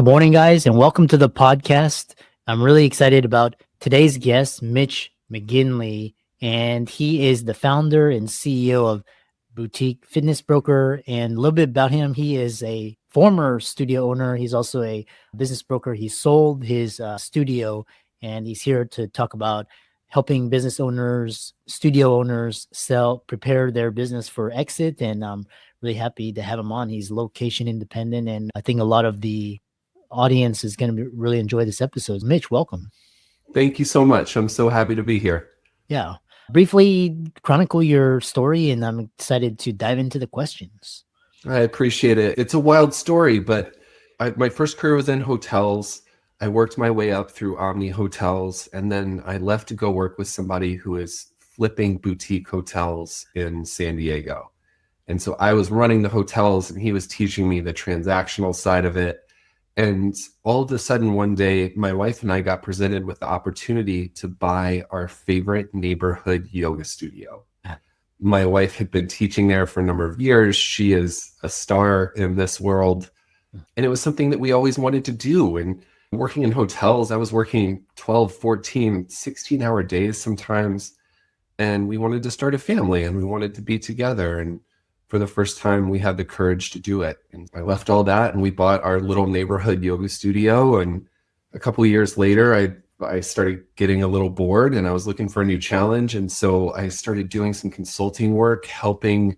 Good morning, guys, and welcome to the podcast. I'm really excited about today's guest, Mitch McGinley, and he is the founder and CEO of Boutique Fitness Broker. And a little bit about him, he is a former studio owner. He's also a business broker. He sold his studio, and he's here to talk about helping business owners, studio owners prepare their business for exit. And I'm really happy to have him on. He's location independent, and I think a lot of the audience is going to really enjoy this episode. Mitch, welcome. Thank you so much. I'm so happy to be here. Yeah. Briefly chronicle your story, and I'm excited to dive into the questions. I appreciate it. It's a wild story, but my first career was in hotels. I worked my way up through Omni Hotels, and then I left to go work with somebody who is flipping boutique hotels in San Diego. And so I was running the hotels, and he was teaching me the transactional side of it. And all of a sudden, one day, my wife and I got presented with the opportunity to buy our favorite neighborhood yoga studio. My wife had been teaching there for a number of years. She is a star in this world. And it was something that we always wanted to do. And working in hotels, I was working 12, 14, 16-hour days sometimes. And we wanted to start a family, and we wanted to be together. And for the first time, we had the courage to do it. And I left all that, and we bought our little neighborhood yoga studio. And a couple of years later, I started getting a little bored, and I was looking for a new challenge. And so I started doing some consulting work, helping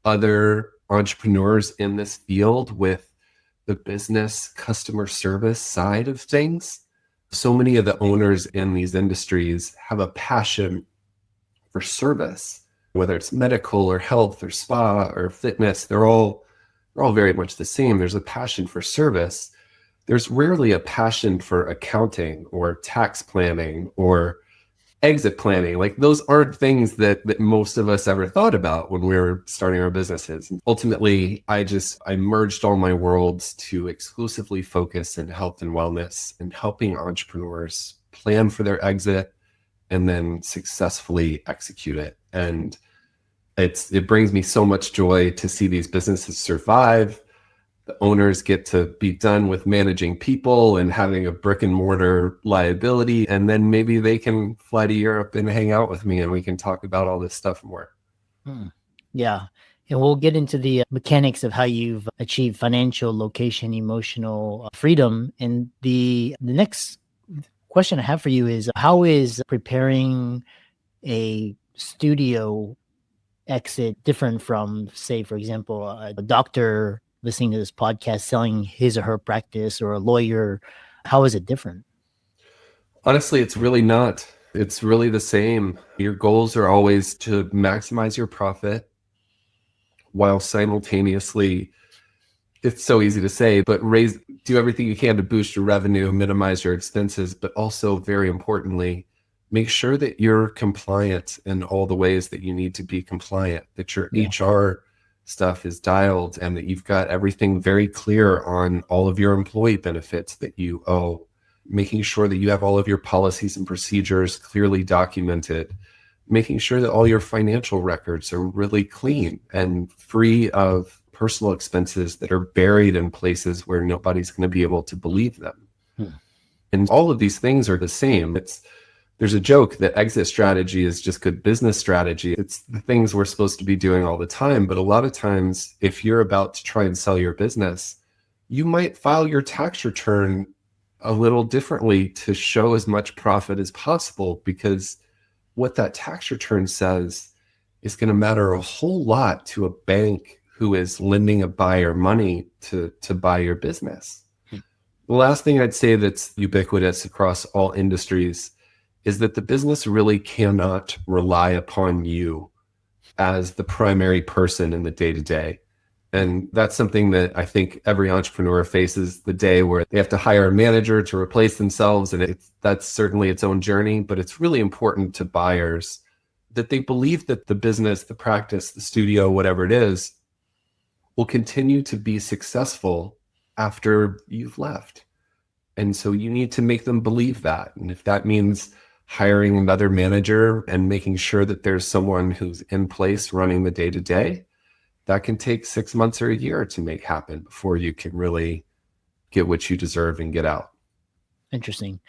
other entrepreneurs in this field with the business customer service side of things. So many of the owners in these industries have a passion for service, whether it's medical or health or spa or fitness. They're all very much the same. There's a passion for service. There's rarely a passion for accounting or tax planning or exit planning. Like, those aren't things that most of us ever thought about when we were starting our businesses. And ultimately, I merged all my worlds to exclusively focus in health and wellness and helping entrepreneurs plan for their exit and then successfully execute it. And it brings me so much joy to see these businesses survive. The owners get to be done with managing people and having a brick and mortar liability. And then maybe they can fly to Europe and hang out with me, and we can talk about all this stuff more. Yeah. And we'll get into the mechanics of how you've achieved financial, location, emotional freedom. And the next question I have for you is, how is preparing a studio exit different from, say, for example, a doctor listening to this podcast selling his or her practice, or a lawyer? How is it different? Honestly, it's really not. It's really the same. Your goals are always to maximize your profit while simultaneously, it's so easy to say, but do everything you can to boost your revenue, minimize your expenses, but also, very importantly, make sure that you're compliant in all the ways that you need to be compliant, that your HR stuff is dialed, and that you've got everything very clear on all of your employee benefits that you owe, making sure that you have all of your policies and procedures clearly documented, making sure that all your financial records are really clean and free of personal expenses that are buried in places where nobody's going to be able to believe them. And all of these things are the same. There's a joke that exit strategy is just good business strategy. It's the things we're supposed to be doing all the time. But a lot of times, if you're about to try and sell your business, you might file your tax return a little differently to show as much profit as possible, because what that tax return says is going to matter a whole lot to a bank who is lending a buyer money to buy your business. The last thing I'd say that's ubiquitous across all industries is that the business really cannot rely upon you as the primary person in the day-to-day. And that's something that I think every entrepreneur faces, the day where they have to hire a manager to replace themselves. And that's certainly its own journey, but it's really important to buyers that they believe that the business, the practice, the studio, whatever it is, will continue to be successful after you've left. And so you need to make them believe that. And if that means hiring another manager and making sure that there's someone who's in place running the day-to-day, that can take 6 months or a year to make happen before you can really get what you deserve and get out. Interesting.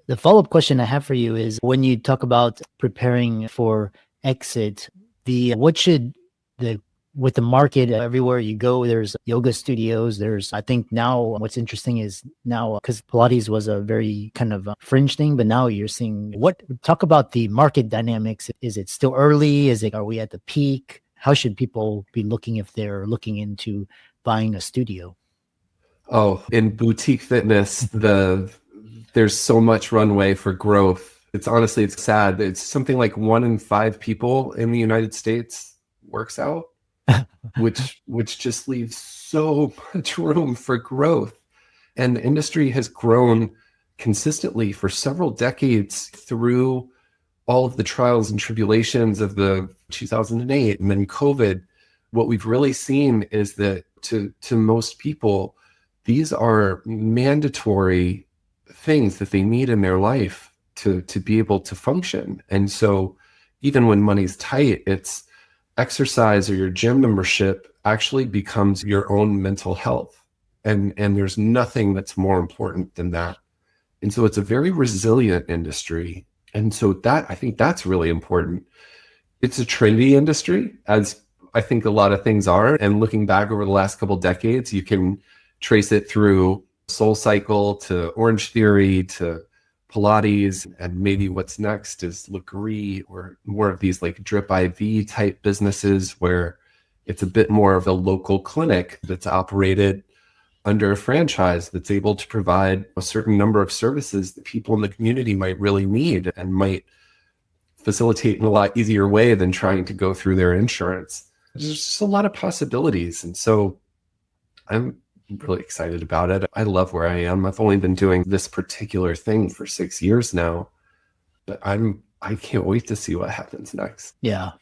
The follow-up question I have for you is when you talk about preparing for exit, what should the with the market everywhere you go, there's yoga studios. There's, I think now what's interesting is now because Pilates was a very kind of fringe thing, but now you're seeing talk about the market dynamics. Is it still early? Are we at the peak? How should people be looking if they're looking into buying a studio? Oh, in boutique fitness, there's so much runway for growth. It's sad. It's something like 1 in 5 people in the United States works out, which just leaves so much room for growth. And the industry has grown consistently for several decades through all of the trials and tribulations of the 2008 and then COVID. What we've really seen is that to most people, these are mandatory things that they need in their life to be able to function. And so even when money's tight, it's exercise or your gym membership actually becomes your own mental health. And there's nothing that's more important than that. And so it's a very resilient industry. And so I think that's really important. It's a trendy industry, as I think a lot of things are. And looking back over the last couple of decades, you can trace it through SoulCycle to Orange Theory to Pilates, and maybe what's next is Legree, or more of these like drip IV type businesses where it's a bit more of a local clinic that's operated under a franchise that's able to provide a certain number of services that people in the community might really need and might facilitate in a lot easier way than trying to go through their insurance. There's just a lot of possibilities. And so I'm really excited about it. I love where I am. I've only been doing this particular thing for 6 years now, but I can't wait to see what happens next. Yeah.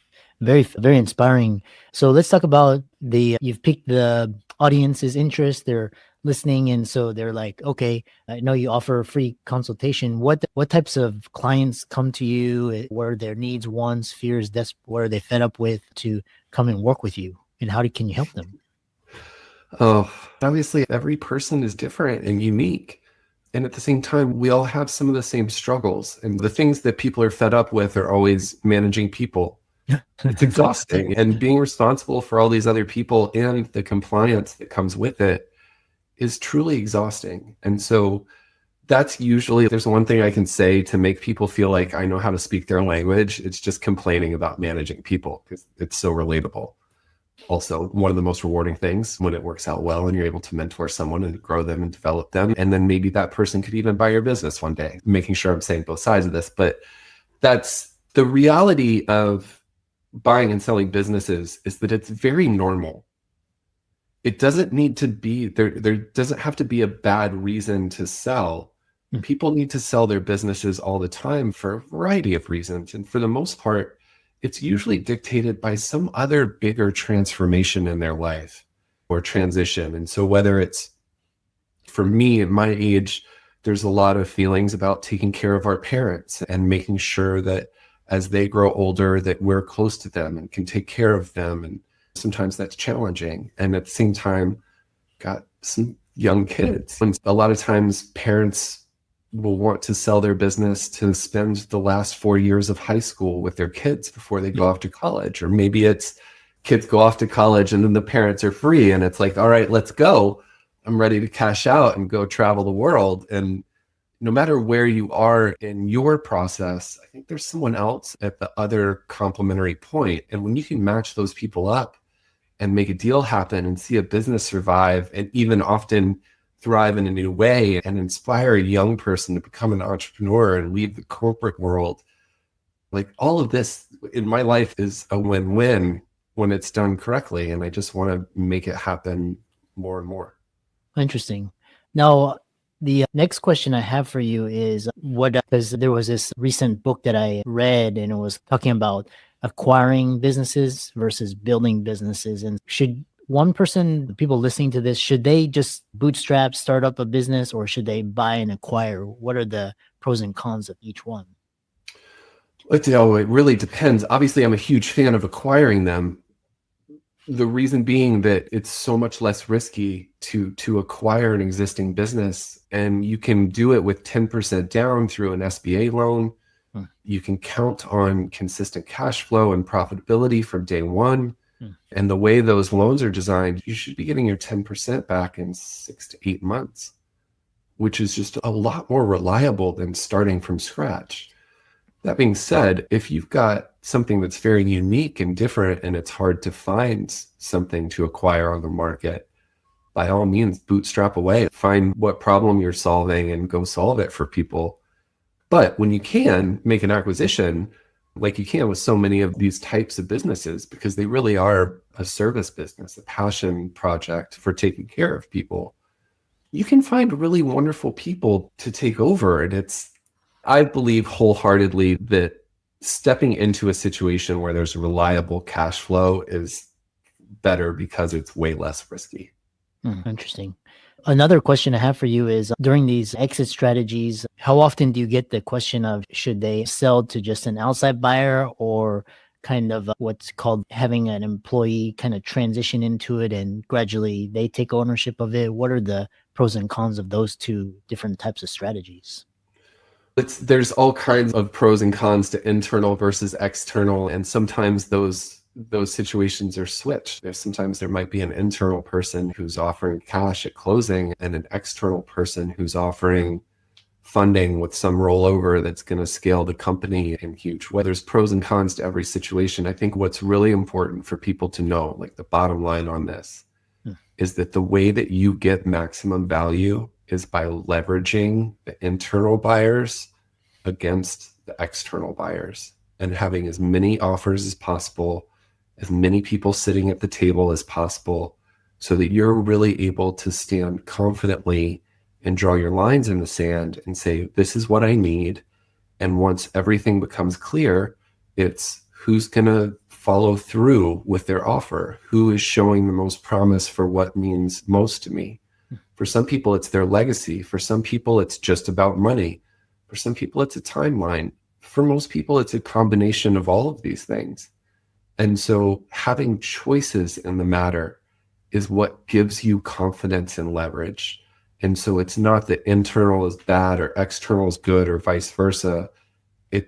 Very, very inspiring. So let's talk about you've piqued the audience's interest. They're listening. And so they're like, okay, I know you offer a free consultation. What types of clients come to you? What are their needs, wants, fears, what are they fed up with to come and work with you? And can you help them? Oh, obviously every person is different and unique. And at the same time, we all have some of the same struggles. And the things that people are fed up with are always managing people. It's exhausting. And being responsible for all these other people and the compliance that comes with it is truly exhausting. And so that's usually, there's one thing I can say to make people feel like I know how to speak their language. It's just complaining about managing people because it's so relatable. Also, one of the most rewarding things when it works out well and you're able to mentor someone and grow them and develop them. And then maybe that person could even buy your business one day, making sure I'm saying both sides of this. But that's the reality of buying and selling businesses, is that it's very normal. It doesn't need to be, there doesn't have to be a bad reason to sell. People need to sell their businesses all the time for a variety of reasons. And for the most part, it's usually dictated by some other bigger transformation in their life or transition. And so whether it's, for me at my age, there's a lot of feelings about taking care of our parents and making sure that as they grow older, that we're close to them and can take care of them. And sometimes that's challenging. And at the same time, got some young kids. And a lot of times parents will want to sell their business to spend the last 4 years of high school with their kids before they go off to college. Or maybe it's kids go off to college and then the parents are free and it's like, all right, let's go. I'm ready to cash out and go travel the world. And no matter where you are in your process, I think there's someone else at the other complementary point. And when you can match those people up and make a deal happen and see a business survive and even often thrive in a new way and inspire a young person to become an entrepreneur and leave the corporate world, like all of this in my life is a win-win when it's done correctly. And I just want to make it happen more and more. Interesting. Now, the next question I have for you is because there was this recent book that I read and it was talking about acquiring businesses versus building businesses. And should one person, people listening to this, should they just bootstrap, start up a business, or should they buy and acquire? What are the pros and cons of each one? It really depends. Obviously, I'm a huge fan of acquiring them. The reason being that it's so much less risky to acquire an existing business, and you can do it with 10% down through an SBA loan. Hmm. You can count on consistent cash flow and profitability from day one. Hmm. And the way those loans are designed, you should be getting your 10% back in 6 to 8 months, which is just a lot more reliable than starting from scratch. That being said, if you've got something that's very unique and different and it's hard to find something to acquire on the market, by all means, bootstrap away. Find what problem you're solving and go solve it for people. But when you can make an acquisition, like you can with so many of these types of businesses, because they really are a service business, a passion project for taking care of people, you can find really wonderful people to take over. And I believe wholeheartedly that stepping into a situation where there's reliable cash flow is better because it's way less risky. Interesting. Another question I have for you is during these exit strategies, how often do you get the question of should they sell to just an outside buyer or kind of what's called having an employee kind of transition into it and gradually they take ownership of it? What are the pros and cons of those two different types of strategies? There's all kinds of pros and cons to internal versus external, and sometimes those situations are switched. Sometimes there might be an internal person who's offering cash at closing and an external person who's offering funding with some rollover that's going to scale the company in huge way. There's pros and cons to every situation. I think what's really important for people to know, like the bottom line on this, is that the way that you get maximum value is by leveraging the internal buyers against the external buyers and having as many offers as possible, as many people sitting at the table as possible, so that you're really able to stand confidently and draw your lines in the sand and say, this is what I need. And once everything becomes clear, it's who's going to follow through with their offer, who is showing the most promise for what means most to me. For some people, it's their legacy. For some people, it's just about money. For some people, it's a timeline. For most people, it's a combination of all of these things. And so having choices in the matter is what gives you confidence and leverage. And so it's not that internal is bad or external is good or vice versa.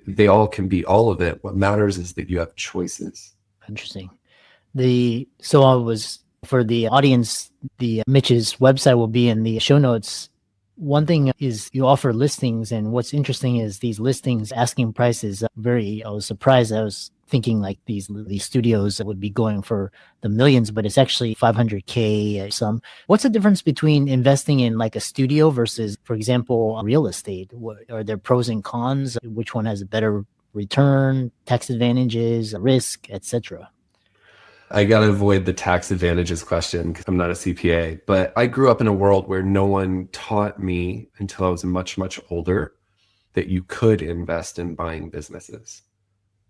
They all can be all of it. What matters is that you have choices. Interesting. For the audience, the Mitch's website will be in the show notes. One thing is you offer listings, and what's interesting is these listings asking prices I was surprised. I was thinking like these studios that would be going for the millions, but it's actually 500K some. What's the difference between investing in like a studio versus, for example, real estate? Are there pros and cons? Which one has a better return, tax advantages, risk, etc.? I got to avoid the tax advantages question because I'm not a CPA, but I grew up in a world where no one taught me until I was much, much older that you could invest in buying businesses.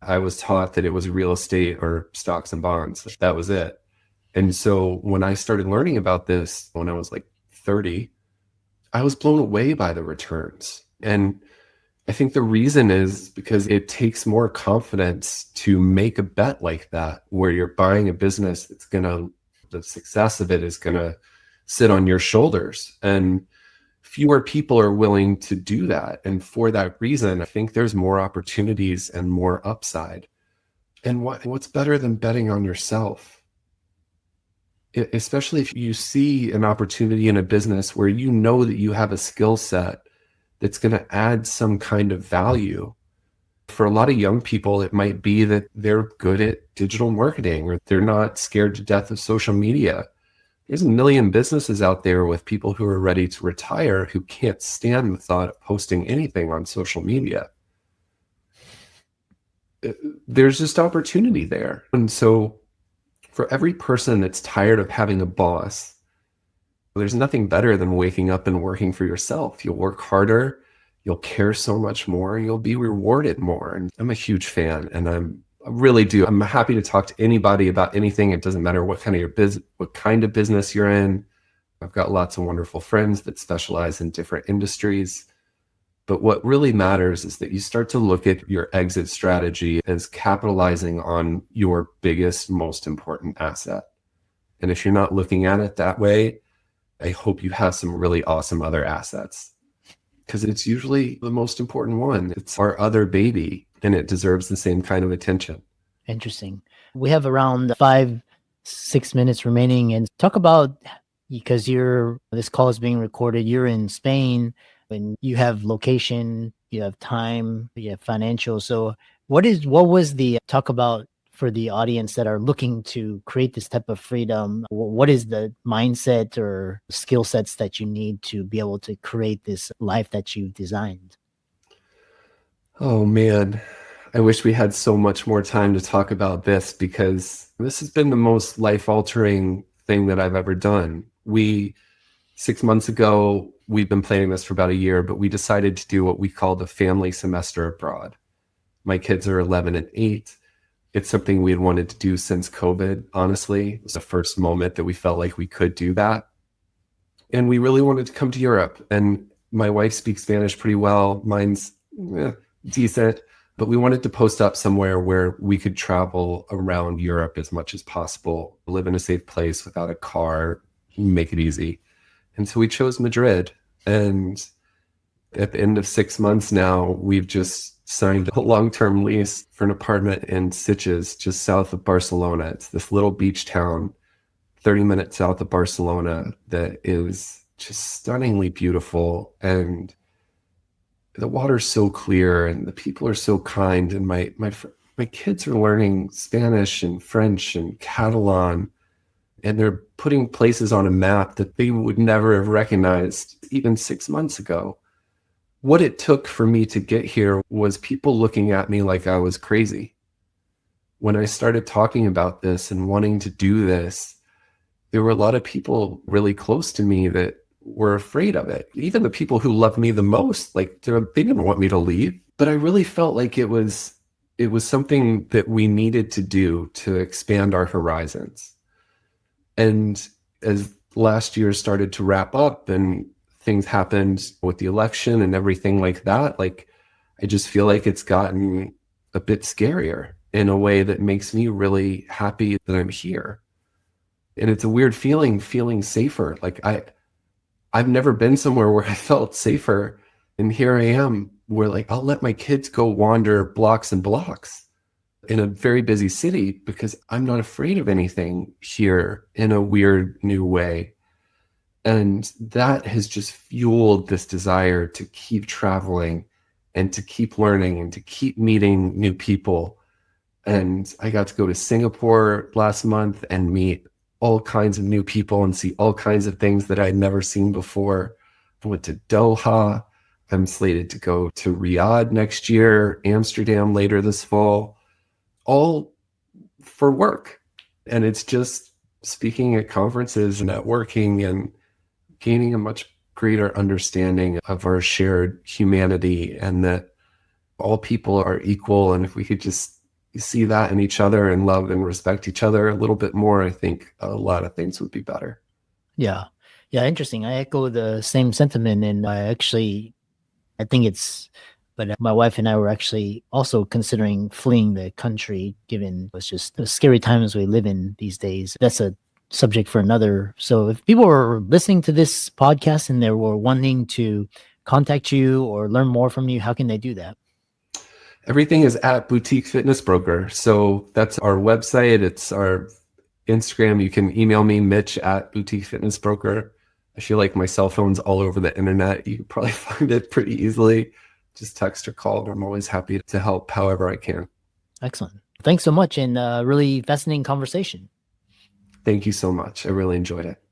I was taught that it was real estate or stocks and bonds. That was it. And so when I started learning about this when I was like 30, I was blown away by the returns. And I think the reason is because it takes more confidence to make a bet like that, where you're buying a business the success of it is going to sit on your shoulders. And fewer people are willing to do that. And for that reason, I think there's more opportunities and more upside. And what's better than betting on yourself? Especially if you see an opportunity in a business where you know that you have a skill set that's going to add some kind of value. For a lot of young people, it might be that they're good at digital marketing or they're not scared to death of social media. There's a million businesses out there with people who are ready to retire who can't stand the thought of posting anything on social media. There's just opportunity there. And so for every person that's tired of having a boss, there's nothing better than waking up and working for yourself. You'll work harder, you'll care so much more, and you'll be rewarded more. And I'm a huge fan, and I really do. I'm happy to talk to anybody about anything. It doesn't matter what kind of business you're in. I've got lots of wonderful friends that specialize in different industries. But what really matters is that you start to look at your exit strategy as capitalizing on your biggest, most important asset. And if you're not looking at it that way, I hope you have some really awesome other assets, because it's usually the most important one. It's our other baby, and it deserves the same kind of attention. Interesting. We have around 5-6 minutes remaining, and talk about, because this call is being recorded, you're in Spain and you have location, you have time, you have financial. So what was the talk about for the audience that are looking to create this type of freedom? What is the mindset or skill sets that you need to be able to create this life that you've designed? Oh man, I wish we had so much more time to talk about this, because this has been the most life-altering thing that I've ever done. 6 months ago, we've been planning this for about a year, but we decided to do what we call the family semester abroad. My kids are 11 and 8. It's something we had wanted to do since COVID, honestly. It was the first moment that we felt like we could do that. And we really wanted to come to Europe. And my wife speaks Spanish pretty well. Mine's decent. But we wanted to post up somewhere where we could travel around Europe as much as possible, live in a safe place without a car, make it easy. And so we chose Madrid. And at the end of 6 months now, we've just signed a long-term lease for an apartment in Sitges, just south of Barcelona. It's this little beach town, 30 minutes south of Barcelona, that is just stunningly beautiful. And the water's so clear and the people are so kind. And my kids are learning Spanish and French and Catalan, and they're putting places on a map that they would never have recognized even 6 months ago. What it took for me to get here was people looking at me like I was crazy. When I started talking about this and wanting to do this, there were a lot of people really close to me that were afraid of it. Even the people who loved me the most, like they didn't want me to leave. But I really felt like it was something that we needed to do to expand our horizons. And as last year started to wrap up and things happened with the election and everything like that, like I just feel like it's gotten a bit scarier in a way that makes me really happy that I'm here. And it's a weird feeling safer. Like I've never been somewhere where I felt safer. And here I am, where like I'll let my kids go wander blocks and blocks in a very busy city because I'm not afraid of anything here in a weird new way. And that has just fueled this desire to keep traveling and to keep learning and to keep meeting new people. And I got to go to Singapore last month and meet all kinds of new people and see all kinds of things that I'd never seen before. I went to Doha. I'm slated to go to Riyadh next year, Amsterdam later this fall, all for work. And it's just speaking at conferences and networking and gaining a much greater understanding of our shared humanity, and that all people are equal. And if we could just see that in each other and love and respect each other a little bit more, I think a lot of things would be better. Yeah. Interesting. I echo the same sentiment. And I think but my wife and I were actually also considering fleeing the country, given it's just the scary times we live in these days. That's a subject for another. So if people are listening to this podcast and they were wanting to contact you or learn more from you, how can they do that? Everything is at Boutique Fitness Broker. So that's our website. It's our Instagram. You can email me, Mitch at Boutique Fitness Broker. I feel like my cell phone's all over the internet. You can probably find it pretty easily. Just text or call. I'm always happy to help however I can. Excellent. Thanks so much. And really fascinating conversation. Thank you so much. I really enjoyed it.